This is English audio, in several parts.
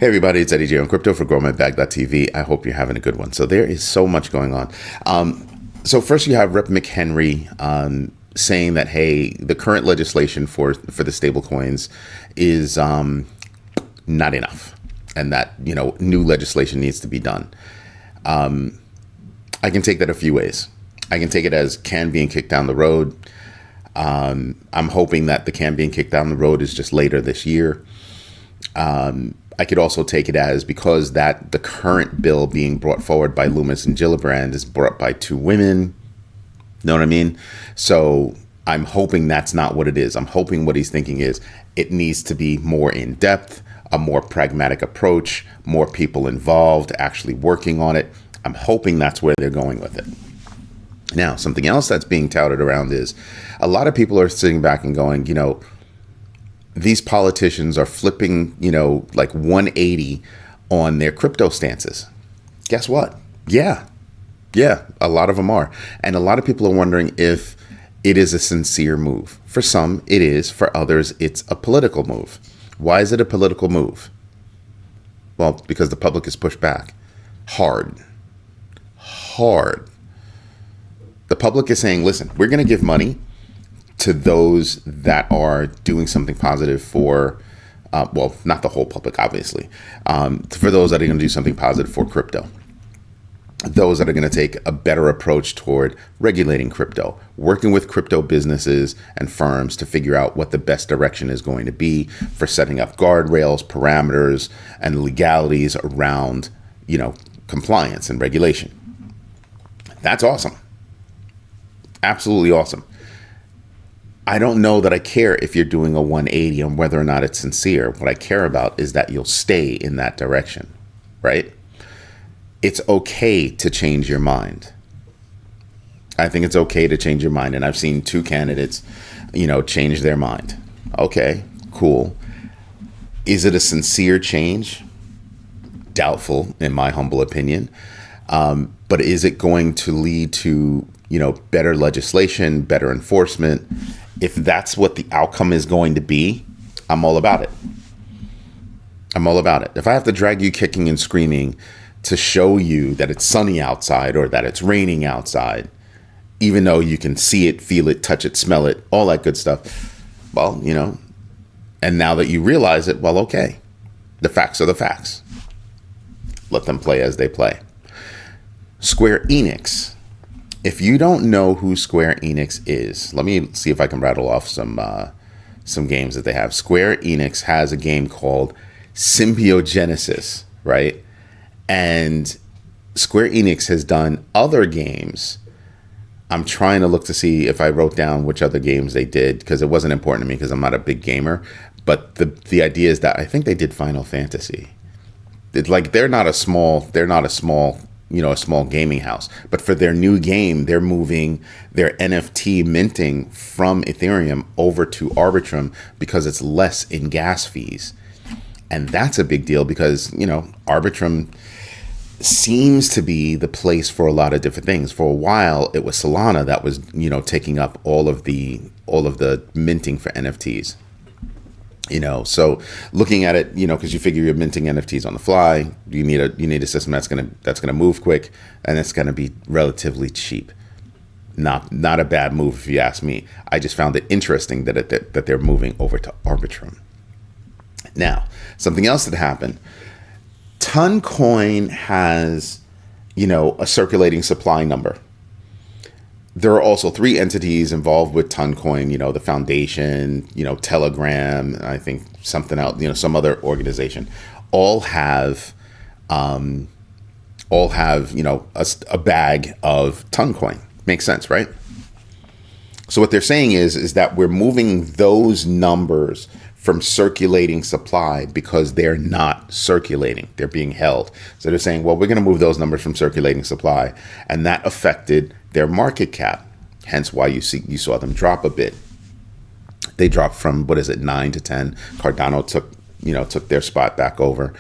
Hey everybody, it's Eddie J on Crypto for GrowMyBag.tv. I hope you're having a good one. So there is so much going on. So first you have Rep McHenry saying that, hey, the current legislation for the stable coins is not enough, and that, new legislation needs to be done. I can take that a few ways. I can take it as can being kicked down the road. I'm hoping that the can being kicked down the road is just later this year. I could also take it as because that the current bill being brought forward by Loomis and Gillibrand is brought by two women. Know what I mean? So I'm hoping that's not what it is. I'm hoping what he's thinking is it needs to be more in depth, a more pragmatic approach, more people involved actually working on it. I'm hoping that's where they're going with it. Now, something else that's being touted around is a lot of people are sitting back and going, these politicians are flipping, like 180 on their crypto stances. Guess what? Yeah, a lot of them are. And a lot of people are wondering if it is a sincere move. For some, it is. For others, it's a political move. Why is it a political move? Well, because the public is pushed back hard. The public is saying, listen, we're going to give money to those that are doing something positive for, not the whole public, obviously, for those that are going to do something positive for crypto, those that are going to take a better approach toward regulating crypto, working with crypto businesses and firms to figure out what the best direction is going to be for setting up guardrails, parameters, and legalities around, compliance and regulation. That's awesome. Absolutely awesome. I don't know that I care if you're doing a 180 on whether or not it's sincere. What I care about is that you'll stay in that direction, right? It's okay to change your mind. I think it's okay to change your mind. And I've seen two candidates, change their mind. Okay, cool. Is it a sincere change? Doubtful, in my humble opinion. But is it going to lead to, better legislation, better enforcement? If that's what the outcome is going to be, I'm all about it. If I have to drag you kicking and screaming to show you that it's sunny outside or that it's raining outside, even though you can see it, feel it, touch it, smell it, all that good stuff, well, and now that you realize it, well, okay, the facts are the facts. Let them play as they play. Square Enix. If you don't know who Square Enix is, let me see if I can rattle off some games that they have. Square Enix has a game called Symbiogenesis, right? And Square Enix has done other games. I'm trying to look to see if I wrote down which other games they did, because it wasn't important to me because I'm not a big gamer. But the idea is that I think they did Final Fantasy. They're not a small a small gaming house, but for their new game, they're moving their NFT minting from Ethereum over to Arbitrum because it's less in gas fees. And that's a big deal because, Arbitrum seems to be the place for a lot of different things. For a while, it was Solana that was, taking up all of the minting for NFTs. So looking at it, because you figure you're minting NFTs on the fly, you need a system that's gonna move quick, and it's gonna be relatively cheap. Not a bad move if you ask me. I just found it interesting that they're moving over to Arbitrum. Now, something else that happened. Toncoin has, a circulating supply number. There are also three entities involved with Toncoin, the foundation, Telegram, I think something else, some other organization, all have a bag of Toncoin. Makes sense, right? So what they're saying is that we're moving those numbers from circulating supply because they're not circulating. They're being held. So they're saying, well, we're going to move those numbers from circulating supply. And that affected their market cap. Hence why you saw them drop a bit. They dropped from, 9 to 10. Cardano took their spot back over.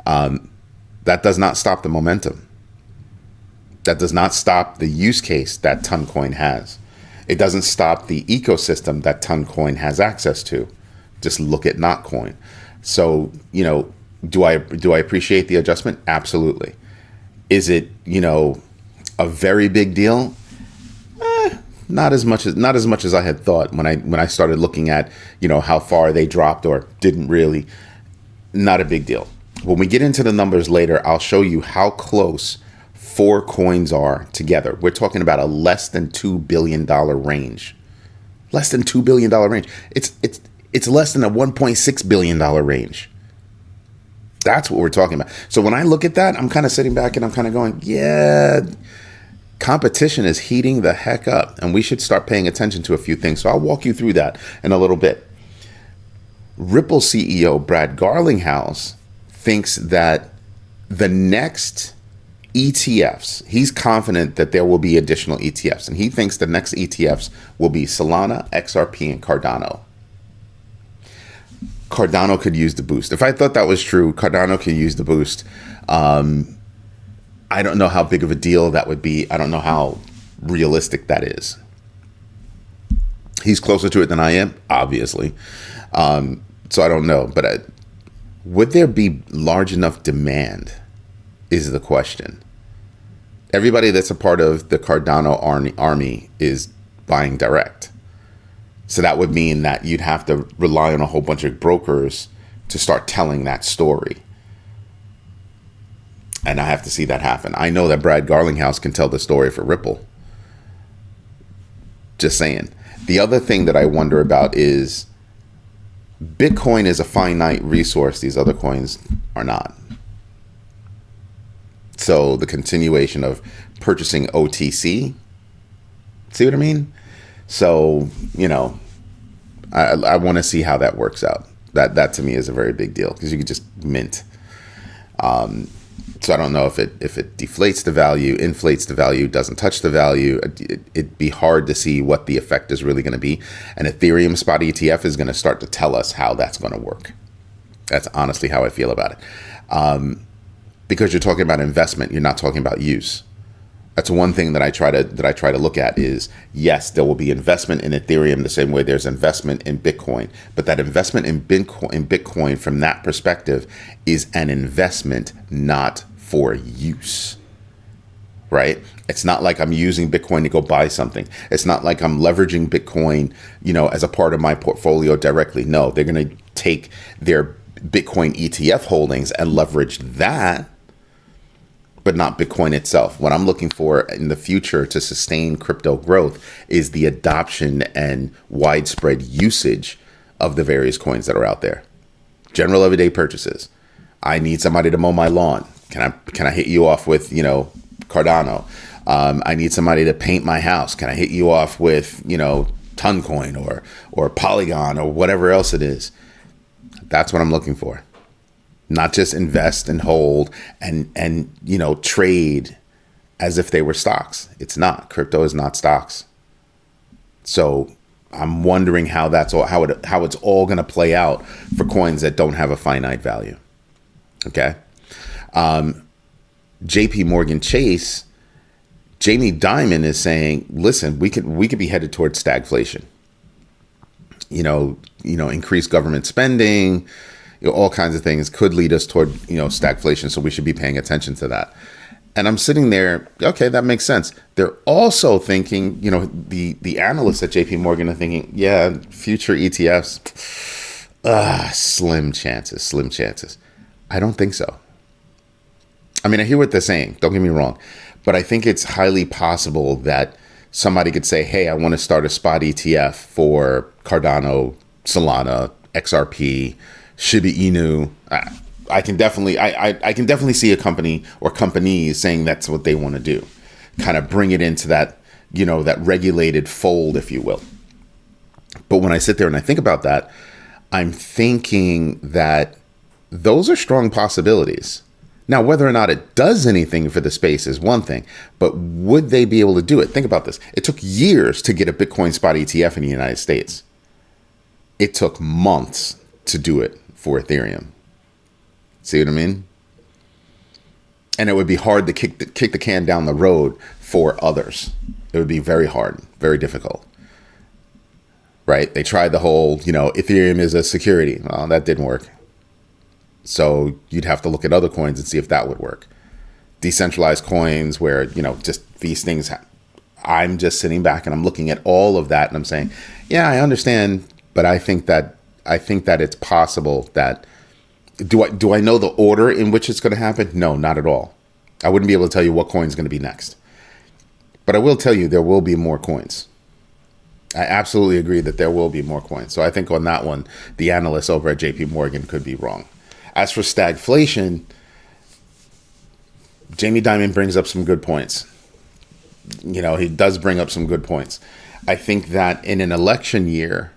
That does not stop the momentum. That does not stop the use case that Toncoin has. It doesn't stop the ecosystem that Toncoin has access to. Just look at Notcoin. So, Do I appreciate the adjustment? Absolutely. Is it, a very big deal? Not as much as I had thought when I started looking at, how far they dropped or didn't really. Not a big deal. When we get into the numbers later, I'll show you how close 4 coins are together. We're talking about a less than $2 billion range. Less than $2 billion range. It's less than a $1.6 billion range. That's what we're talking about. So when I look at that, I'm kind of sitting back and I'm kind of going, yeah, competition is heating the heck up, and we should start paying attention to a few things. So I'll walk you through that in a little bit. Ripple CEO Brad Garlinghouse thinks that the next ETFs, he's confident that there will be additional ETFs, and he thinks the next ETFs will be Solana, XRP, and Cardano. Cardano could use the boost. If I thought that was true, Cardano could use the boost. I don't know how big of a deal that would be. I don't know how realistic that is. He's closer to it than I am, obviously. So I don't know. But would there be large enough demand is the question. Everybody that's a part of the Cardano army is buying direct. So that would mean that you'd have to rely on a whole bunch of brokers to start telling that story. And I have to see that happen. I know that Brad Garlinghouse can tell the story for Ripple. Just saying. The other thing that I wonder about is Bitcoin is a finite resource. These other coins are not. So the continuation of purchasing OTC, see what I mean? So, I want to see how that works out. That to me is a very big deal because you could just mint. So I don't know if it deflates the value, inflates the value, doesn't touch the value. It'd be hard to see what the effect is really going to be. And Ethereum spot ETF is going to start to tell us how that's going to work. That's honestly how I feel about it. Because you're talking about investment, you're not talking about use. That's one thing that I try to look at is, yes, there will be investment in Ethereum the same way there's investment in Bitcoin. But that investment in Bitcoin from that perspective is an investment, not for use, right? It's not like I'm using Bitcoin to go buy something. It's not like I'm leveraging Bitcoin, as a part of my portfolio directly. No, they're going to take their Bitcoin ETF holdings and leverage that, but not Bitcoin itself. What I'm looking for in the future to sustain crypto growth is the adoption and widespread usage of the various coins that are out there. General everyday purchases. I need somebody to mow my lawn. Can I hit you off with, Cardano? I need somebody to paint my house. Can I hit you off with, Toncoin or Polygon or whatever else it is? That's what I'm looking for. Not just invest and hold and trade as if they were stocks. It's not. Crypto is not stocks. So I'm wondering how it's all going to play out for coins that don't have a finite value. Okay. JPMorgan Chase, Jamie Dimon is saying, listen, we could be headed towards stagflation. Increased government spending, all kinds of things could lead us toward, stagflation. So we should be paying attention to that. And I'm sitting there, okay, that makes sense. They're also thinking, the analysts at JPMorgan are thinking, yeah, future ETFs, slim chances. I don't think so. I mean, I hear what they're saying, don't get me wrong, but I think it's highly possible that somebody could say, hey, I want to start a spot ETF for Cardano, Solana, XRP, Shiba Inu. I can definitely see a company or companies saying that's what they want to do. Kind of bring it into that, that regulated fold, if you will. But when I sit there and I think about that, I'm thinking that those are strong possibilities. Now, whether or not it does anything for the space is one thing, but would they be able to do it? Think about this. It took years to get a Bitcoin spot ETF in the United States. It took months to do it for Ethereum. See what I mean? And it would be hard to kick the can down the road for others. It would be very hard, very difficult. Right? They tried the whole, Ethereum is a security. Well, that didn't work. So you'd have to look at other coins and see if that would work. Decentralized coins where, just these things, I'm just sitting back and I'm looking at all of that and I'm saying, yeah, I understand, but I think that it's possible that, do I know the order in which it's going to happen? No, not at all. I wouldn't be able to tell you what coin is going to be next. But I will tell you there will be more coins. I absolutely agree that there will be more coins. So I think on that one, the analysts over at JPMorgan could be wrong. As for stagflation, Jamie Dimon brings up some good points. He does bring up some good points. I think that in an election year,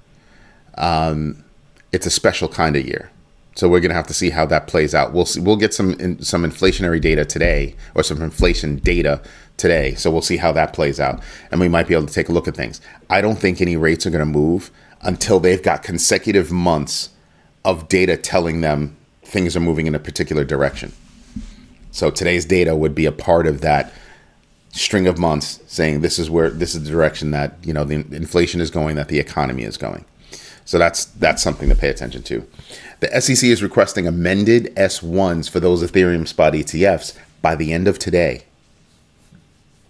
it's a special kind of year. So we're going to have to see how that plays out. We'll see. We'll get some inflationary data today, or some inflation data today. So we'll see how that plays out, and we might be able to take a look at things. I don't think any rates are going to move until they've got consecutive months of data telling them things are moving in a particular direction. So today's data would be a part of that string of months saying this is the direction that the inflation is going, that the economy is going. So that's something to pay attention to. The SEC is requesting amended S1s for those Ethereum spot ETFs by the end of today.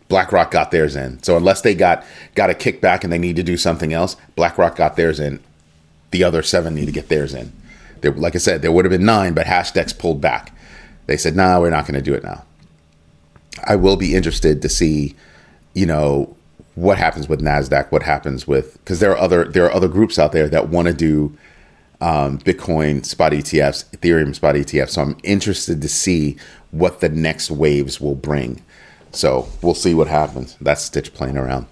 BlackRock got theirs in. So unless they got a kickback and they need to do something else, BlackRock got theirs in. The other 7 need to get theirs in. Like I said, there would have been 9, but Hashdex pulled back. They said, no, we're not going to do it now. I will be interested to see, what happens with NASDAQ, what happens with, because there are other groups out there that want to do Bitcoin spot ETFs, Ethereum spot ETFs. So I'm interested to see what the next waves will bring. So we'll see what happens. That's Stitch playing around.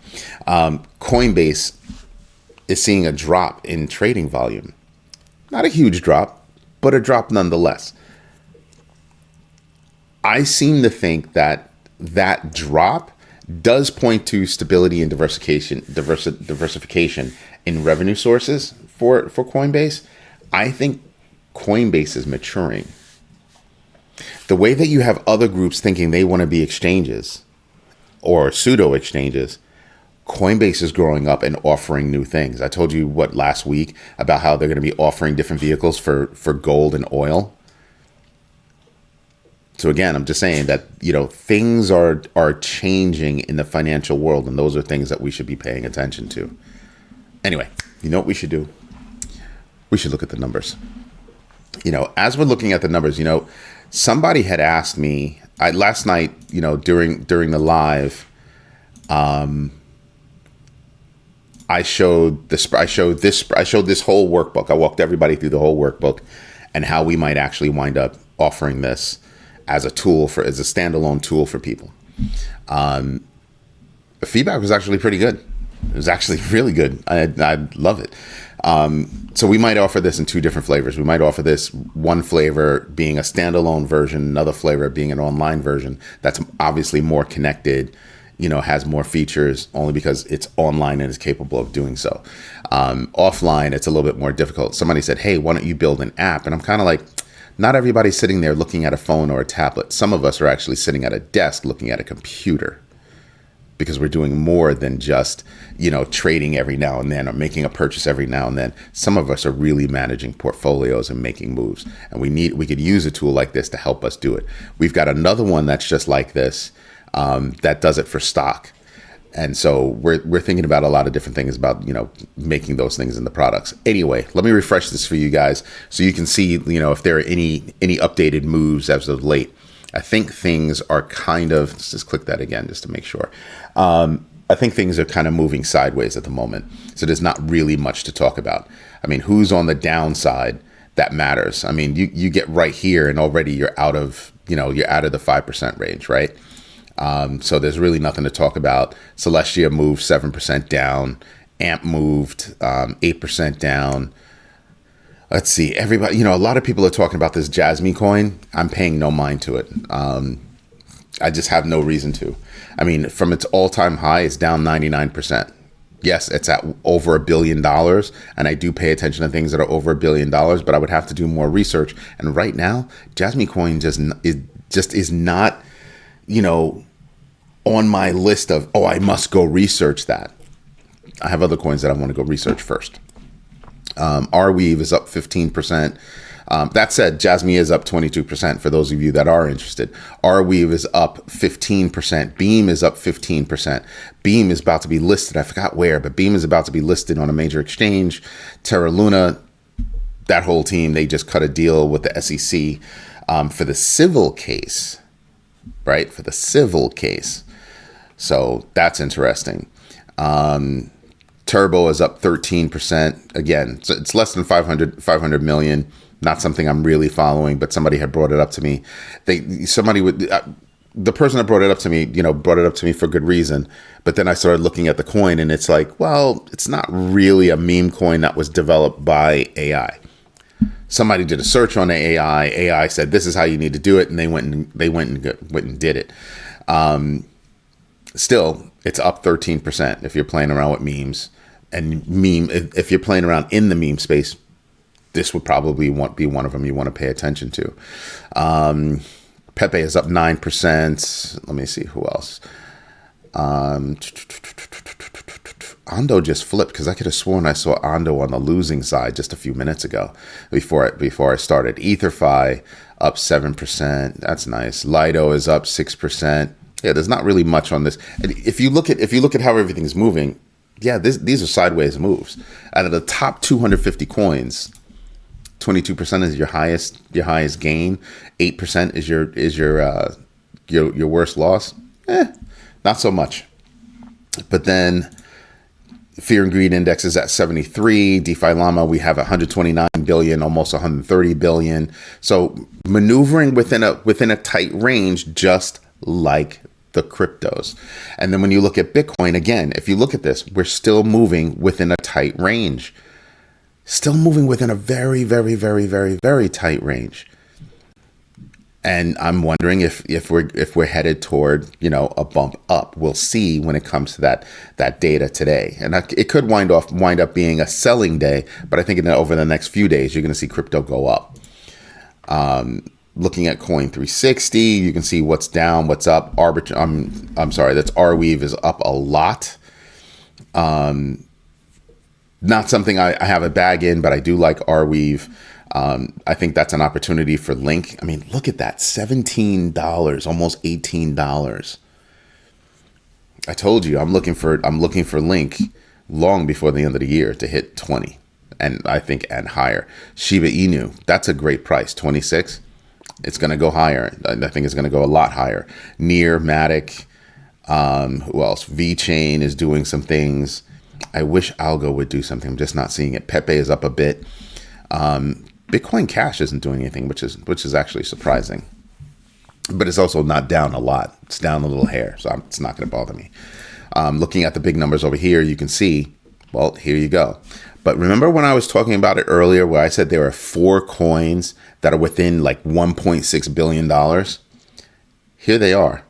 Coinbase is seeing a drop in trading volume. Not a huge drop, but a drop nonetheless. I seem to think that drop does point to stability and diversification in revenue sources for Coinbase. I think Coinbase is maturing. The way that you have other groups thinking they want to be exchanges or pseudo exchanges, Coinbase is growing up and offering new things. I told you last week about how they're going to be offering different vehicles for gold and oil. So again, I'm just saying that, things are changing in the financial world, and those are things that we should be paying attention to. Anyway, you know what we should do? We should look at the numbers. As we're looking at the numbers, somebody had asked me last night, during the live, I showed this whole workbook. I walked everybody through the whole workbook and how we might actually wind up offering this as a standalone tool for people. The feedback was actually pretty good. It was actually really good. I love it. So we might offer this in 2 different flavors. We might offer this one flavor being a standalone version, another flavor being an online version that's obviously more connected, has more features only because it's online and is capable of doing so. Offline, it's a little bit more difficult. Somebody said, hey, why don't you build an app? And I'm kind of like, not everybody's sitting there looking at a phone or a tablet. Some of us are actually sitting at a desk looking at a computer, because we're doing more than just, trading every now and then or making a purchase every now and then. Some of us are really managing portfolios and making moves, and we could use a tool like this to help us do it. We've got another one that's just like this, that does it for stock. And so we're thinking about a lot of different things about, making those things in the products. Anyway, let me refresh this for you guys so you can see, if there are any updated moves as of late. I think things are let's just click that again just to make sure. I think things are kind of moving sideways at the moment. So there's not really much to talk about. I mean, who's on the downside? That matters. I mean, you get right here and already you're out of the 5% range, right? So there's really nothing to talk about. Celestia moved 7% down. AMP moved 8% down. Let's see. Everybody, a lot of people are talking about this Jasmine coin. I'm paying no mind to it. I just have no reason to. I mean, from its all-time high, it's down 99%. Yes, it's at over $1 billion, and I do pay attention to things that are over $1 billion, but I would have to do more research. And right now, Jasmine coin just is not, on my list of, I must go research that. I have other coins that I want to go research first. Arweave is up 15%. That said, Jasmine is up 22% for those of you that are interested. Arweave is up 15%. Beam is up 15%. Beam is about to be listed. I forgot where, but Beam is about to be listed on a major exchange. Terra Luna, that whole team, they just cut a deal with the SEC for the civil case, right? For the civil case. So that's interesting. Turbo is up 13%. Again, so it's less than 500 million. Not something I'm really following, but somebody had brought it up to me. The person that brought it up to me, brought it up to me for good reason. But then I started looking at the coin, and it's like, well, it's not really a meme coin that was developed by AI. Somebody did a search on the AI. AI said, "This is how you need to do it," and they went and did it. Still, it's up 13% if you're playing around with memes. And if you're playing around in the meme space, this would probably be one of them you want to pay attention to. Pepe is up 9%. Let me see who else. Ando just flipped because I could have sworn I saw Ando on the losing side just a few minutes ago before I started. EtherFi up 7%. That's nice. Lido is up 6%. Yeah, there's not really much on this. And if you look at how everything's moving, yeah, these are sideways moves. Out of the top 250 coins, 22% is your highest gain. 8% is your worst loss. Not so much. But then Fear and Greed Index is at 73. DeFi Llama, we have 129 billion, almost 130 billion. So maneuvering within a tight range, just like the cryptos. And then when you look at Bitcoin, again, if you look at this, we're still moving within a tight range. Still moving within a very, very, very, very, very tight range. And I'm wondering if we're headed toward, a bump up. We'll see when it comes to that data today. And it could wind up being a selling day, but I think over the next few days, you're going to see crypto go up. Looking at Coin 360, you can see what's down, what's up. Arbitrum, I'm sorry, that's Arweave is up a lot. Not something I have a bag in, but I do like Arweave. I think that's an opportunity for Link. I mean, look at that, $17, almost $18. I told you I'm looking for Link long before the end of the year to hit 20, and I think and higher. Shiba Inu, that's a great price, 26. It's going to go higher. I think it's going to go a lot higher. Near, Matic, who else? VeChain is doing some things. I wish Algo would do something. I'm just not seeing it. Pepe is up a bit. Bitcoin Cash isn't doing anything, which is actually surprising. But it's also not down a lot. It's down a little hair, so it's not going to bother me. Looking at the big numbers over here, you can see, well, here you go. But remember when I was talking about it earlier where I said there are 4 coins that are within like $1.6 billion? Here they are.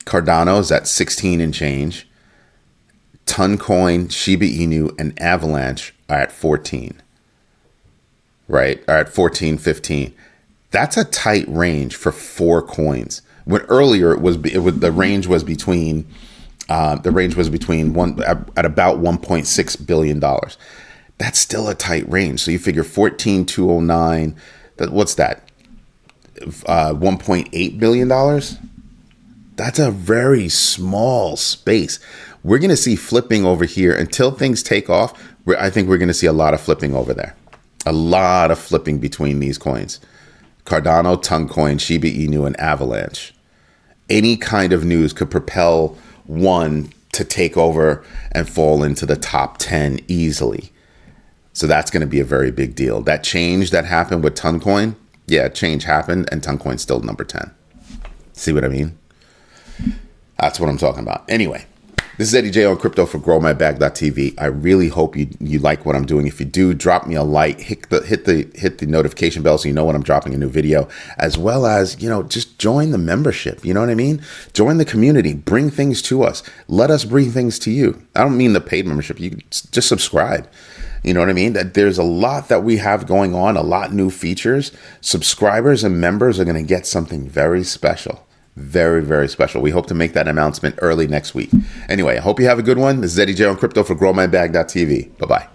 Cardano is at 16 and change. Toncoin, Shiba Inu, and Avalanche are at 14. Right? Are at 14, 15. That's a tight range for 4 coins. When earlier the range was between one at about $1.6 billion. That's still a tight range. So you figure 14,209. What's that? $1.8 billion. That's a very small space. We're going to see flipping over here until things take off. I think we're going to see a lot of flipping over there. A lot of flipping between these coins. Cardano, Toncoin, Shiba Inu, and Avalanche. Any kind of news could propel one to take over and fall into the top 10 easily. So that's going to be a very big deal. That change that happened with Toncoin, yeah, change happened, and Toncoin's still number 10. See what I mean? That's what I'm talking about. Anyway, this is Eddie J on crypto for growmybag.tv. I really hope you like what I'm doing. If you do, drop me a like, hit the notification bell so you know when I'm dropping a new video, as well as, just join the membership. You know what I mean? Join the community, bring things to us. Let us bring things to you. I don't mean the paid membership. You can just subscribe. You know what I mean? That there's a lot that we have going on, a lot new features. Subscribers and members are going to get something very special. Very, very special. We hope to make that announcement early next week. Anyway, I hope you have a good one. This is Eddie J on crypto for growmybag.tv. Bye-bye.